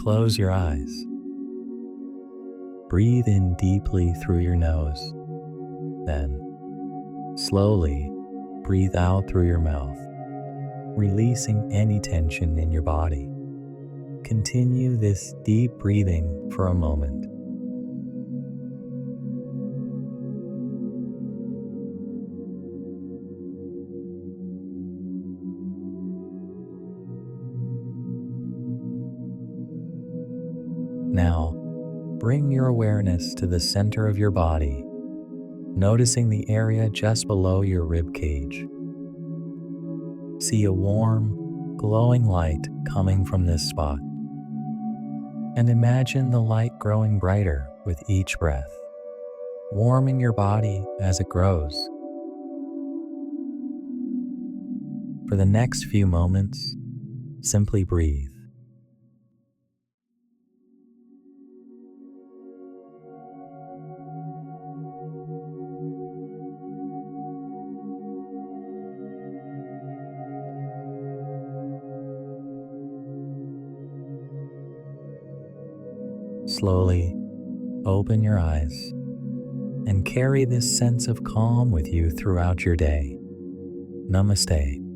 close your eyes. Breathe in deeply through your nose. Then, slowly breathe out through your mouth, releasing any tension in your body. Continue this deep breathing for a moment. Now, bring your awareness to the center of your body, noticing the area just below your rib cage. See a warm, glowing light coming from this spot, and imagine the light growing brighter with each breath, warming your body as it grows. For the next few moments, simply breathe. Slowly open your eyes and carry this sense of calm with you throughout your day. Namaste.